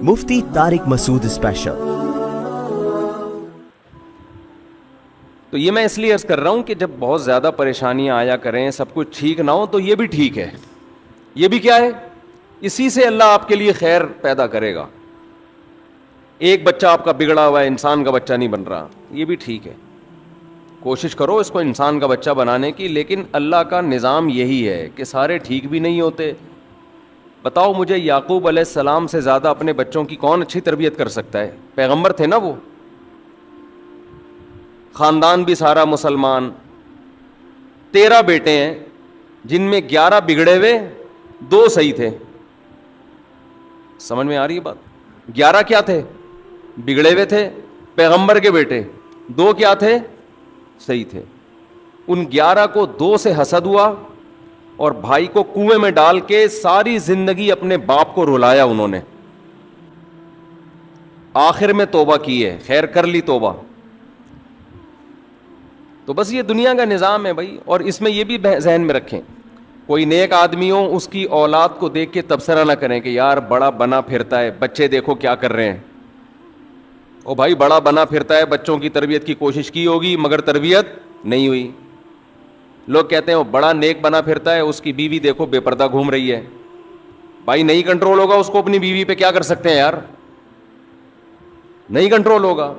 مفتی طارق مسعود special. تو یہ میں اس لیے عرض کر رہا ہوں کہ جب بہت زیادہ پریشانیاں آیا کریں، سب کچھ ٹھیک نہ ہو، تو یہ بھی ٹھیک ہے۔ یہ بھی کیا ہے؟ اسی سے اللہ آپ کے لیے خیر پیدا کرے گا۔ ایک بچہ آپ کا بگڑا ہوا ہے، انسان کا بچہ نہیں بن رہا، یہ بھی ٹھیک ہے، کوشش کرو اس کو انسان کا بچہ بنانے کی۔ لیکن اللہ کا نظام یہی ہے کہ سارے ٹھیک بھی نہیں ہوتے۔ بتاؤ مجھے، یعقوب علیہ السلام سے زیادہ اپنے بچوں کی کون اچھی تربیت کر سکتا ہے؟ پیغمبر تھے نا وہ، خاندان بھی سارا مسلمان، 13 بیٹے ہیں جن میں 11 بگڑے ہوئے، 2 صحیح تھے۔ سمجھ میں آ رہی ہے بات؟ 11 کیا تھے؟ بگڑے ہوئے تھے، پیغمبر کے بیٹے 2 کیا تھے؟ صحیح تھے۔ ان 11 کو 2 سے حسد ہوا اور بھائی کو کنویں میں ڈال کے ساری زندگی اپنے باپ کو رلایا انہوں نے۔ آخر میں توبہ کی ہے، خیر کر لی توبہ۔ تو بس یہ دنیا کا نظام ہے بھائی۔ اور اس میں یہ بھی ذہن میں رکھیں، کوئی نیک آدمی ہو، اس کی اولاد کو دیکھ کے تبصرہ نہ کریں کہ یار بڑا بنا پھرتا ہے، بچے دیکھو کیا کر رہے ہیں۔ او بھائی، بڑا بنا پھرتا ہے، بچوں کی تربیت کی کوشش کی ہوگی مگر تربیت نہیں ہوئی۔ لوگ کہتے ہیں وہ بڑا نیک بنا پھرتا ہے، اس کی بیوی دیکھو بے پردہ گھوم رہی ہے۔ بھائی نہیں کنٹرول ہوگا اس کو اپنی بیوی پہ، کیا کر سکتے ہیں یار؟ نہیں کنٹرول ہوگا۔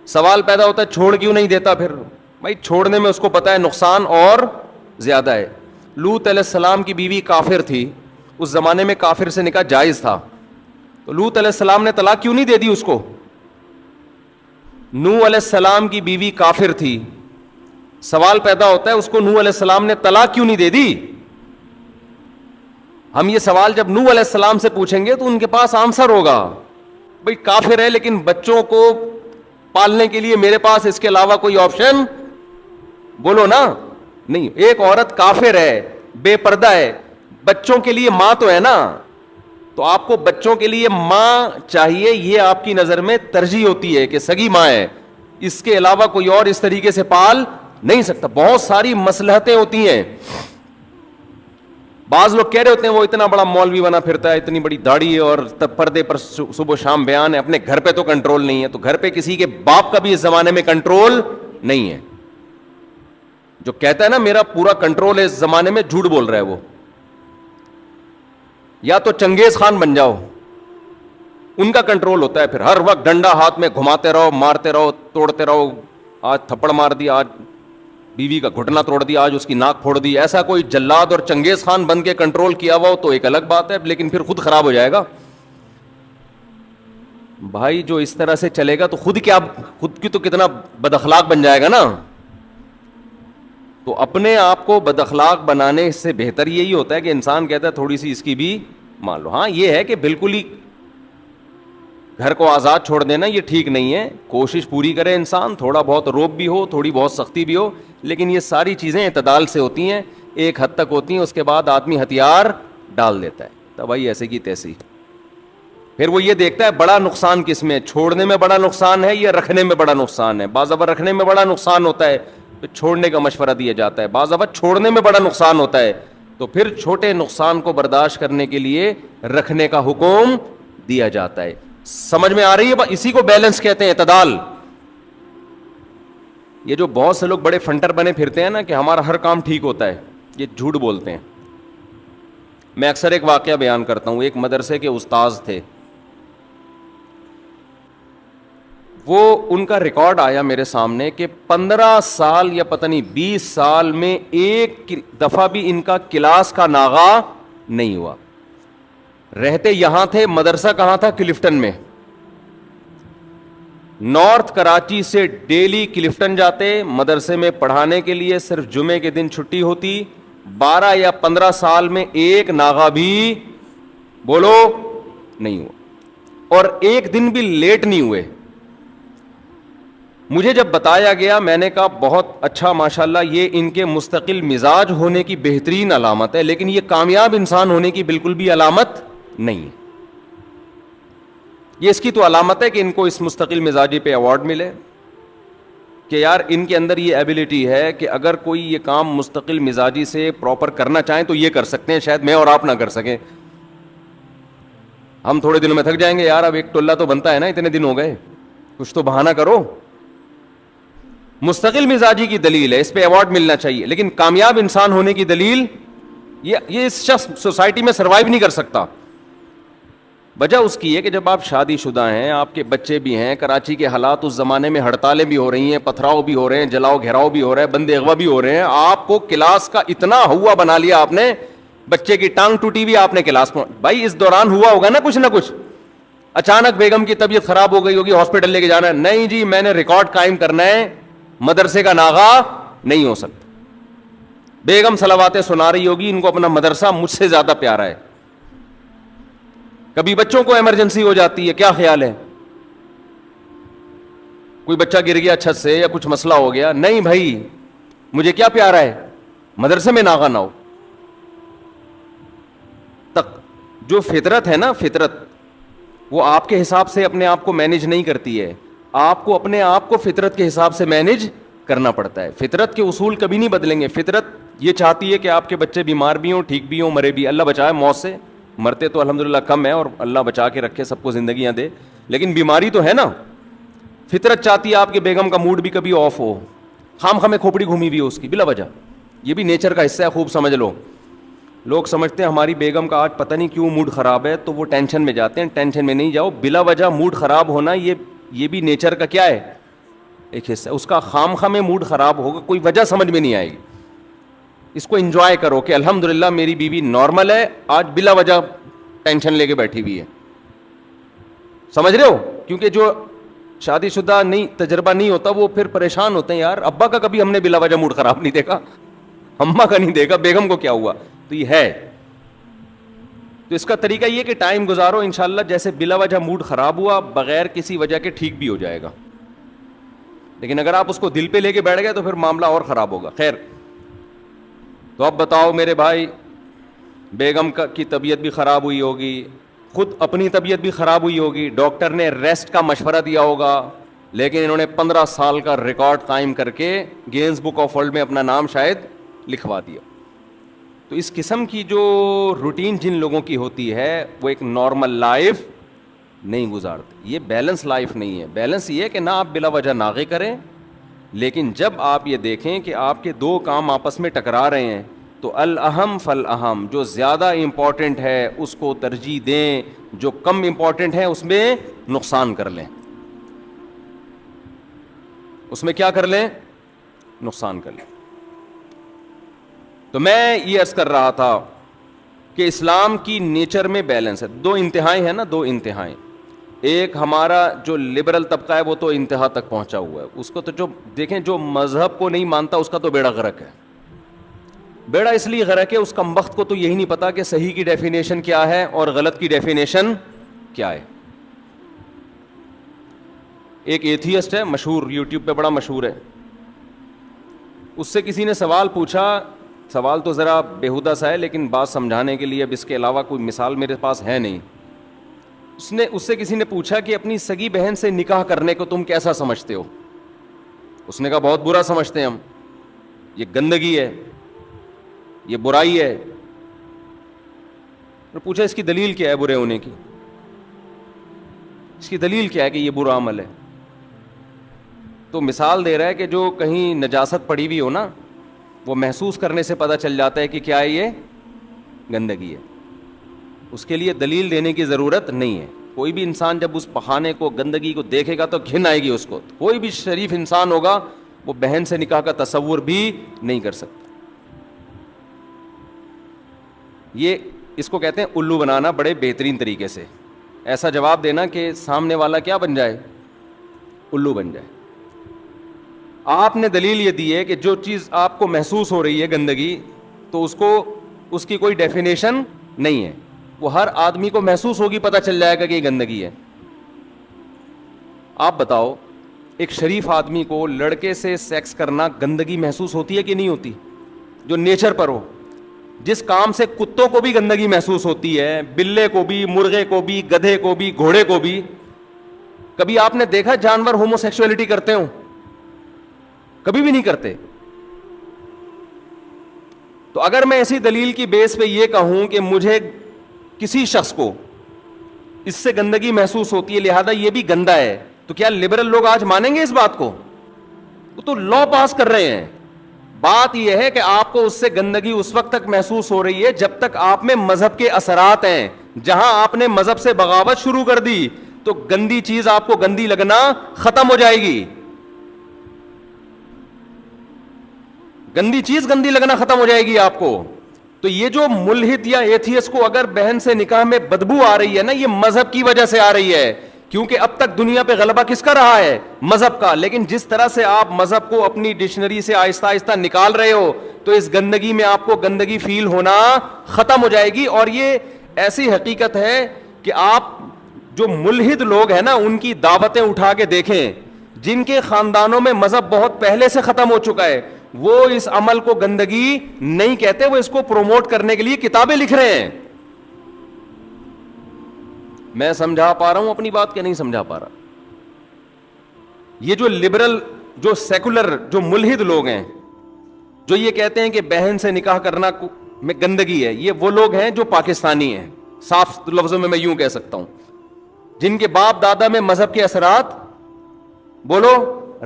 سوال پیدا ہوتا ہے چھوڑ کیوں نہیں دیتا؟ پھر بھائی چھوڑنے میں اس کو پتا ہے نقصان اور زیادہ ہے۔ لوط علیہ السلام کی بیوی کافر تھی، اس زمانے میں کافر سے نکاح جائز تھا، تو لوط علیہ السلام نے طلاق کیوں نہیں دے دی اس کو؟ نوح علیہ السلام کی بیوی کافر تھی، سوال پیدا ہوتا ہے اس کو نوح علیہ السلام نے طلاق کیوں نہیں دے دی؟ ہم یہ سوال جب نوح علیہ السلام سے پوچھیں گے تو ان کے پاس آنسر ہوگا، بھئی کافر ہے لیکن بچوں کو پالنے کے لیے میرے پاس اس کے علاوہ کوئی آپشن بولو نا نہیں۔ ایک عورت کافر ہے، بے پردہ ہے، بچوں کے لیے ماں تو ہے نا، تو آپ کو بچوں کے لیے ماں چاہیے، یہ آپ کی نظر میں ترجیح ہوتی ہے کہ سگی ماں ہے، اس کے علاوہ کوئی اور اس طریقے سے پال نہیں سکتا۔ بہت ساری مصلحتیں ہوتی ہیں۔ بعض لوگ کہہ رہے ہوتے ہیں وہ اتنا بڑا مولوی بنا پھرتا ہے، اتنی بڑی داڑھی ہے اور پردے پر صبح و شام بیان ہے، اپنے گھر پہ تو کنٹرول نہیں ہے۔ تو گھر پہ کسی کے باپ کا بھی اس زمانے میں کنٹرول نہیں ہے۔ جو کہتا ہے نا میرا پورا کنٹرول ہے اس زمانے میں، جھوٹ بول رہا ہے وہ۔ یا تو چنگیز خان بن جاؤ، ان کا کنٹرول ہوتا ہے، پھر ہر وقت ڈنڈا ہاتھ میں گھماتے رہو، مارتے رہو، توڑتے رہو۔ آج تھپڑ مار دیا، آج بیوی کا گھٹنا توڑ دیا، آج اس کی ناک پھوڑ دی۔ ایسا کوئی جلاد اور چنگیز خان بن کے کنٹرول کیا ہوا ہو تو ایک الگ بات ہے، لیکن پھر خود خراب ہو جائے گا بھائی۔ جو اس طرح سے چلے گا تو خود کی تو کتنا بد اخلاق بن جائے گا نا۔ تو اپنے آپ کو بد اخلاق بنانے سے بہتر یہی ہوتا ہے کہ انسان کہتا ہے تھوڑی سی اس کی بھی مان لو۔ ہاں یہ ہے کہ بالکل ہی گھر کو آزاد چھوڑ دینا یہ ٹھیک نہیں ہے، کوشش پوری کرے انسان، تھوڑا بہت روب بھی ہو، تھوڑی بہت سختی بھی ہو، لیکن یہ ساری چیزیں اعتدال سے ہوتی ہیں، ایک حد تک ہوتی ہیں، اس کے بعد آدمی ہتھیار ڈال دیتا ہے، تو بھائی ایسے کی تیسی۔ پھر وہ یہ دیکھتا ہے بڑا نقصان کس میں، چھوڑنے میں بڑا نقصان ہے یا رکھنے میں بڑا نقصان ہے۔ بعض دفعہ رکھنے میں بڑا نقصان ہوتا ہے تو چھوڑنے کا مشورہ دیا جاتا ہے، بعض دفعہ چھوڑنے میں بڑا نقصان ہوتا ہے تو پھر چھوٹے نقصان کو برداشت کرنے کے لیے رکھنے کا حکم دیا جاتا ہے۔ سمجھ میں آ رہی ہے؟ اسی کو بیلنس کہتے ہیں، اعتدال۔ یہ جو بہت سے لوگ بڑے فنٹر بنے پھرتے ہیں نا کہ ہمارا ہر کام ٹھیک ہوتا ہے، یہ جھوٹ بولتے ہیں۔ میں اکثر ایک واقعہ بیان کرتا ہوں، ایک مدرسے کے استاذ تھے، وہ ان کا ریکارڈ آیا میرے سامنے کہ 15 سال یا پتہ نہیں 20 سال میں ایک دفعہ بھی ان کا کلاس کا ناغہ نہیں ہوا۔ رہتے یہاں تھے، مدرسہ کہاں تھا؟ کلفٹن میں۔ نارتھ کراچی سے ڈیلی کلفٹن جاتے مدرسے میں پڑھانے کے لیے، صرف جمعے کے دن چھٹی ہوتی۔ 12 یا 15 سال میں ایک ناغہ بھی بولو نہیں ہوا، اور ایک دن بھی لیٹ نہیں ہوئے۔ مجھے جب بتایا گیا میں نے کہا بہت اچھا، ماشاءاللہ، یہ ان کے مستقل مزاج ہونے کی بہترین علامت ہے، لیکن یہ کامیاب انسان ہونے کی بالکل بھی علامت نہیں ہے۔ یہ اس کی تو علامت ہے کہ ان کو اس مستقل مزاجی پہ ایوارڈ ملے کہ یار ان کے اندر یہ ایبلٹی ہے کہ اگر کوئی یہ کام مستقل مزاجی سے پراپر کرنا چاہیں تو یہ کر سکتے ہیں، شاید میں اور آپ نہ کر سکیں۔ ہم تھوڑے دنوں میں تھک جائیں گے یار, اب ایک ٹولہ تو بنتا ہے نا, اتنے دن ہو گئے, کچھ تو بہانہ کرو. مستقل مزاجی کی دلیل ہے, اس پہ ایوارڈ ملنا چاہیے, لیکن کامیاب انسان ہونے کی دلیل یہ اس شخص سوسائٹی میں سروائیو نہیں کر سکتا. وجہ اس کی ہے کہ جب آپ شادی شدہ ہیں, آپ کے بچے بھی ہیں, کراچی کے حالات اس زمانے میں ہڑتالیں بھی ہو رہی ہیں, پتھراؤ بھی ہو رہے ہیں, جلاؤ گھیراؤ بھی ہو رہا ہے, بندے اغوا بھی ہو رہے ہیں, آپ کو کلاس کا اتنا ہوا بنا لیا آپ نے, بچے کی ٹانگ ٹوٹی ہوئی آپ نے کلاس میں. بھائی اس دوران ہوا ہوگا نا کچھ نہ کچھ, اچانک بیگم کی طبیعت خراب ہو گئی ہوگی, ہاسپٹل لے کے جانا ہے, نہیں جی میں نے ریکارڈ قائم کرنا ہے, مدرسے کا ناغا نہیں ہو سکتا. بیگم صلواتیں سنا رہی ہوگی, ان کو اپنا مدرسہ مجھ سے زیادہ پیارا ہے. کبھی بچوں کو ایمرجنسی ہو جاتی ہے, کیا خیال ہے, کوئی بچہ گر گیا چھت سے یا کچھ مسئلہ ہو گیا, نہیں بھائی مجھے کیا پیارا ہے, مدرسے میں ناغا نہ ہو. تک جو فطرت ہے نا, فطرت وہ آپ کے حساب سے اپنے آپ کو مینیج نہیں کرتی ہے, آپ کو اپنے آپ کو فطرت کے حساب سے مینیج کرنا پڑتا ہے. فطرت کے اصول کبھی نہیں بدلیں گے. فطرت یہ چاہتی ہے کہ آپ کے بچے بیمار بھی ہوں, ٹھیک بھی ہوں, مرے بھی, اللہ بچائے موت سے, مرتے تو الحمدللہ کم ہے اور اللہ بچا کے رکھے, سب کو زندگیاں دے, لیکن بیماری تو ہے نا. فطرت چاہتی ہے آپ کے بیگم کا موڈ بھی کبھی آف ہو, خام خامے کھوپڑی گھومی ہوئی ہو اس کی بلا وجہ, یہ بھی نیچر کا حصہ ہے, خوب سمجھ لو. لوگ سمجھتے ہیں ہماری بیگم کا آج پتہ نہیں کیوں موڈ خراب ہے, تو وہ ٹینشن میں جاتے ہیں. ٹینشن میں نہیں جاؤ, بلا وجہ موڈ خراب ہونا یہ بھی نیچر کا کیا ہے, ایک حصہ. اس کا خام خامے موڈ خراب ہوگا, کوئی وجہ سمجھ میں نہیں آئے گی. اس کو انجوائے کرو کہ الحمدللہ میری بیوی نارمل ہے, آج بلا وجہ ٹینشن لے کے بیٹھی ہوئی ہے. سمجھ رہے ہو, کیونکہ جو شادی شدہ نہیں, تجربہ نہیں ہوتا, وہ پھر پریشان ہوتے ہیں, یار ابا کا کبھی ہم نے بلا وجہ موڈ خراب نہیں دیکھا, اماں کا نہیں دیکھا, بیگم کو کیا ہوا. تو یہ ہے. تو اس کا طریقہ یہ کہ ٹائم گزارو, انشاءاللہ جیسے بلا وجہ موڈ خراب ہوا بغیر کسی وجہ کے ٹھیک بھی ہو جائے گا. لیکن اگر آپ اس کو دل پہ لے کے بیٹھ گئے تو پھر معاملہ اور خراب ہوگا. خیر, تو اب بتاؤ میرے بھائی, بیگم کی طبیعت بھی خراب ہوئی ہوگی, خود اپنی طبیعت بھی خراب ہوئی ہوگی, ڈاکٹر نے ریسٹ کا مشورہ دیا ہوگا, لیکن انہوں نے 15 سال کا ریکارڈ قائم کر کے گینز بک آف ورلڈ میں اپنا نام شاید لکھوا دیا. تو اس قسم کی جو روٹین جن لوگوں کی ہوتی ہے وہ ایک نارمل لائف نہیں گزارتے. یہ بیلنس لائف نہیں ہے. بیلنس یہ ہے کہ نہ آپ بلا وجہ ناغے کریں, لیکن جب آپ یہ دیکھیں کہ آپ کے دو کام آپس میں ٹکرا رہے ہیں تو الاہم فالاہم, جو زیادہ امپورٹنٹ ہے اس کو ترجیح دیں, جو کم امپورٹنٹ ہے اس میں نقصان کر لیں. اس میں کیا کر لیں, نقصان کر لیں. تو میں یہ عرض کر رہا تھا کہ اسلام کی نیچر میں بیلنس ہے. دو انتہائیں ہیں نا, دو انتہائیں. ایک ہمارا جو لبرل طبقہ ہے وہ تو انتہا تک پہنچا ہوا ہے, اس کو تو جو دیکھیں جو مذہب کو نہیں مانتا اس کا تو بیڑا غرق ہے. بیڑا اس لیے غرق ہے, اس کم وقت کو تو یہی نہیں پتا کہ صحیح کی ڈیفینیشن کیا ہے اور غلط کی ڈیفینیشن کیا ہے. ایک ایتھیسٹ ہے مشہور, یوٹیوب پہ بڑا مشہور ہے, اس سے کسی نے سوال پوچھا, سوال تو ذرا بےہودہ سا ہے لیکن بات سمجھانے کے لیے اب اس کے علاوہ کوئی مثال میرے پاس ہے نہیں. اس سے کسی نے پوچھا کہ اپنی سگی بہن سے نکاح کرنے کو تم کیسا سمجھتے ہو. اس نے کہا بہت برا سمجھتے ہیں ہم, یہ گندگی ہے, یہ برائی ہے. پوچھا اس کی دلیل کیا ہے برے ہونے کی, اس کی دلیل کیا ہے کہ یہ برا عمل ہے. تو مثال دے رہا ہے کہ جو کہیں نجاست پڑی ہوئی ہو نا, وہ محسوس کرنے سے پتہ چل جاتا ہے کہ کیا ہے, یہ گندگی ہے. اس کے لیے دلیل دینے کی ضرورت نہیں ہے. کوئی بھی انسان جب اس پخانے کو, گندگی کو دیکھے گا تو گھن آئے گی اس کو. کوئی بھی شریف انسان ہوگا وہ بہن سے نکاح کا تصور بھی نہیں کر سکتا. یہ اس کو کہتے ہیں الو بنانا بڑے بہترین طریقے سے. ایسا جواب دینا کہ سامنے والا کیا بن جائے, الو بن جائے. آپ نے دلیل یہ دی ہے کہ جو چیز آپ کو محسوس ہو رہی ہے گندگی, تو اس کی کوئی ڈیفینیشن نہیں ہے. وہ ہر آدمی کو محسوس ہوگی, پتہ چل جائے گا کہ یہ گندگی ہے. آپ بتاؤ, ایک شریف آدمی کو لڑکے سے سیکس کرنا گندگی محسوس ہوتی ہے کہ نہیں ہوتی, جو نیچر پر ہو. جس کام سے کتوں کو بھی گندگی محسوس ہوتی ہے, بلے کو بھی, مرغے کو بھی, گدھے کو بھی, گھوڑے کو بھی. کبھی آپ نے دیکھا جانور ہومو سیکسولیٹی کرتے ہوں؟ کبھی بھی نہیں کرتے. تو اگر میں ایسی دلیل کی بیس پہ یہ کہوں کہ مجھے کسی شخص کو اس سے گندگی محسوس ہوتی ہے, لہذا یہ بھی گندا ہے. تو کیا لبرل لوگ آج مانیں گے اس بات کو؟ وہ تو لا پاس کر رہے ہیں. بات یہ ہے کہ آپ کو اس سے گندگی اس وقت تک محسوس ہو رہی ہے جب تک آپ میں مذہب کے اثرات ہیں. جہاں آپ نے مذہب سے بغاوت شروع کر دی تو گندی چیز آپ کو گندی لگنا ختم ہو جائے گی. گندی چیز گندی لگنا ختم ہو جائے گی آپ کو. تو یہ جو ملحد یا ایتھیسٹ کو اگر بہن سے نکاح میں بدبو آ رہی ہے نا, یہ مذہب کی وجہ سے آ رہی ہے, کیونکہ اب تک دنیا پہ غلبہ کس کا رہا ہے؟ مذہب کا. لیکن جس طرح سے آپ مذہب کو اپنی ڈکشنری سے آہستہ آہستہ نکال رہے ہو تو اس گندگی میں آپ کو گندگی فیل ہونا ختم ہو جائے گی. اور یہ ایسی حقیقت ہے کہ آپ جو ملحد لوگ ہیں نا ان کی دعوتیں اٹھا کے دیکھیں, جن کے خاندانوں میں مذہب بہت پہلے سے ختم ہو چکا ہے, وہ اس عمل کو گندگی نہیں کہتے, وہ اس کو پروموٹ کرنے کے لیے کتابیں لکھ رہے ہیں. میں سمجھا پا رہا ہوں اپنی بات کہ نہیں سمجھا پا رہا؟ یہ جو لبرل, جو سیکولر, جو ملحد لوگ ہیں, جو یہ کہتے ہیں کہ بہن سے نکاح کرنا میں گندگی ہے, یہ وہ لوگ ہیں جو پاکستانی ہیں, صاف لفظوں میں یوں کہہ سکتا ہوں, جن کے باپ دادا میں مذہب کے اثرات بولو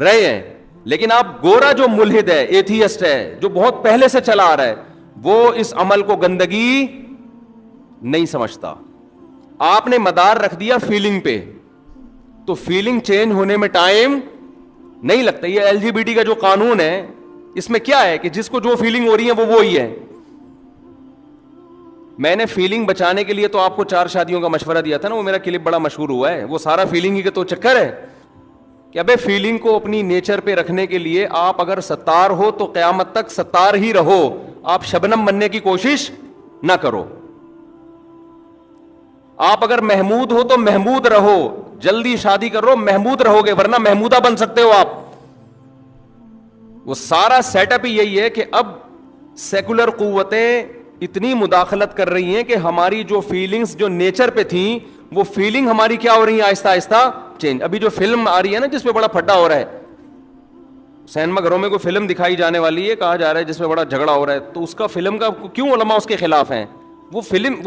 رہے ہیں. لیکن آپ گورا جو ملحد ہے, ایتھیسٹ ہے, جو بہت پہلے سے چلا آ رہا ہے, وہ اس عمل کو گندگی نہیں سمجھتا. آپ نے مدار رکھ دیا فیلنگ پہ, تو فیلنگ چینج ہونے میں ٹائم نہیں لگتا. یہ ایل جی بی ٹی کا جو قانون ہے, اس میں کیا ہے کہ جس کو جو فیلنگ ہو رہی ہے وہ وہی ہے. میں نے فیلنگ بچانے کے لیے تو آپ کو 4 شادیوں کا مشورہ دیا تھا نا, وہ میرا کلپ بڑا مشہور ہوا ہے. وہ سارا فیلنگ ہی کا تو چکر ہے کہ ابے فیلنگ کو اپنی نیچر پہ رکھنے کے لیے آپ اگر ستار ہو تو قیامت تک ستار ہی رہو, آپ شبنم بننے کی کوشش نہ کرو. آپ اگر محمود ہو تو محمود رہو, جلدی شادی کرو, محمود رہو گے, ورنہ محمودہ بن سکتے ہو آپ. وہ سارا سیٹ اپ ہی یہی ہے کہ اب سیکولر قوتیں اتنی مداخلت کر رہی ہیں کہ ہماری جو فیلنگز جو نیچر پہ تھیں وہ فیلنگ ہماری کیا ہو رہی ہے آہستہ آہستہ چینج. ابھی جو فلم آ رہی ہے نا جس پہ بڑا پھڈا ہو رہا ہے, سینما گھروں میں کوئی فلم دکھائی جانے والی ہے, کہا جا رہا ہے جس میں بڑا جھگڑا ہو رہا ہے, تو اس کا فلم کا کیوں علماء اس کے خلاف ہیں؟ وہ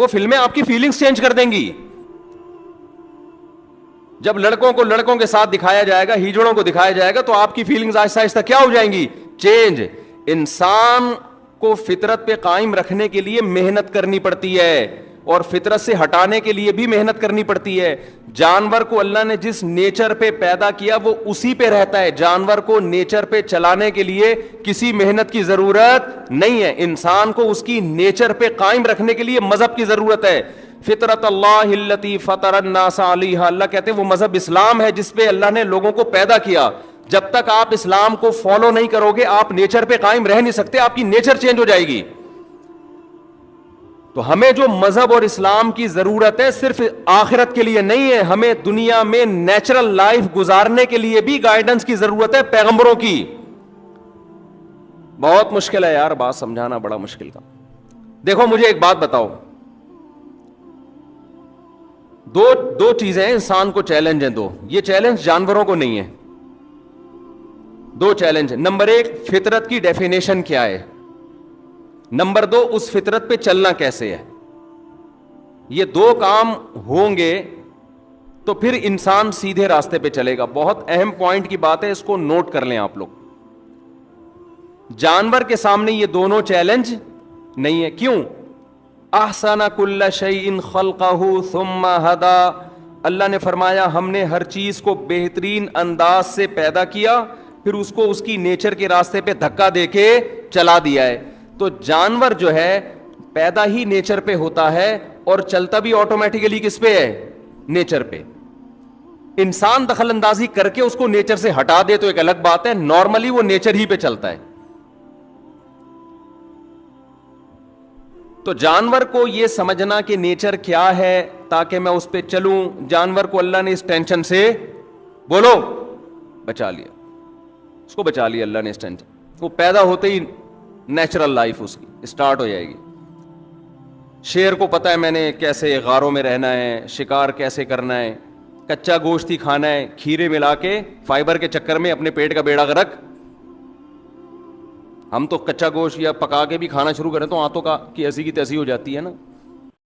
فلمیں آپ کی فیلنگز چینج کر دیں گی. جب لڑکوں کو لڑکوں کے ساتھ دکھایا جائے گا, ہیجڑوں کو دکھایا جائے گا, تو آپ کی فیلنگز آہستہ آہستہ کیا ہو جائیں گی؟ چینج. انسان کو فطرت پہ قائم رکھنے کے لیے محنت کرنی پڑتی ہے, اور فطرت سے ہٹانے کے لیے بھی محنت کرنی پڑتی ہے. جانور کو اللہ نے جس نیچر پہ پیدا کیا وہ اسی پہ رہتا ہے. جانور کو نیچر پہ چلانے کے لیے کسی محنت کی ضرورت نہیں ہے. انسان کو اس کی نیچر پہ قائم رکھنے کے لیے مذہب کی ضرورت ہے. فطرت اللہ التی فطر الناس علیہا, اللہ کہتے ہیں وہ مذہب اسلام ہے جس پہ اللہ نے لوگوں کو پیدا کیا. جب تک آپ اسلام کو فالو نہیں کرو گے آپ نیچر پہ قائم رہ نہیں سکتے, آپ کی نیچر چینج ہو جائے گی. تو ہمیں جو مذہب اور اسلام کی ضرورت ہے صرف آخرت کے لیے نہیں ہے, ہمیں دنیا میں نیچرل لائف گزارنے کے لیے بھی گائیڈنس کی ضرورت ہے پیغمبروں کی. بہت مشکل ہے یار, بات سمجھانا بڑا مشکل تھا. دیکھو مجھے ایک بات بتاؤ, دو چیزیں انسان کو چیلنج ہیں, دو. یہ چیلنج جانوروں کو نہیں ہے, دو چیلنج. نمبر 1 فطرت کی ڈیفینیشن کیا ہے, نمبر 2 اس فطرت پہ چلنا کیسے ہے. یہ 2 کام ہوں گے تو پھر انسان سیدھے راستے پہ چلے گا. بہت اہم پوائنٹ کی بات ہے, اس کو نوٹ کر لیں آپ لوگ. جانور کے سامنے یہ دونوں چیلنج نہیں ہے. کیوں؟ احسن کل شیء خلقہ ثم ہدا, اللہ نے فرمایا ہم نے ہر چیز کو بہترین انداز سے پیدا کیا, پھر اس کو اس کی نیچر کے راستے پہ دھکا دے کے چلا دیا ہے. تو جانور جو ہے پیدا ہی نیچر پہ ہوتا ہے اور چلتا بھی آٹومیٹیکلی کس پہ ہے؟ نیچر پہ. انسان دخل اندازی کر کے اس کو نیچر سے ہٹا دے تو ایک الگ بات ہے, نارملی وہ نیچر ہی پہ چلتا ہے. تو جانور کو یہ سمجھنا کہ نیچر کیا ہے تاکہ میں اس پہ چلوں, جانور کو اللہ نے اس ٹینشن سے بولو بچا لیا, اس کو بچا لیا اللہ نے اس ٹینشن. وہ پیدا ہوتے ہی نیچرل لائف اس کی اسٹارٹ ہو جائے گی. شیر کو پتا ہے میں نے کیسے غاروں میں رہنا ہے, شکار کیسے کرنا ہے, کچا گوشت ہی کھانا ہے, کھیرے ملا کے فائبر کے چکر میں اپنے پیٹ کا بیڑا غرق. ہم تو کچا گوشت یا پکا کے بھی کھانا شروع کریں تو آنتوں کا کی ایسی کی تیسی ہو جاتی ہے نا.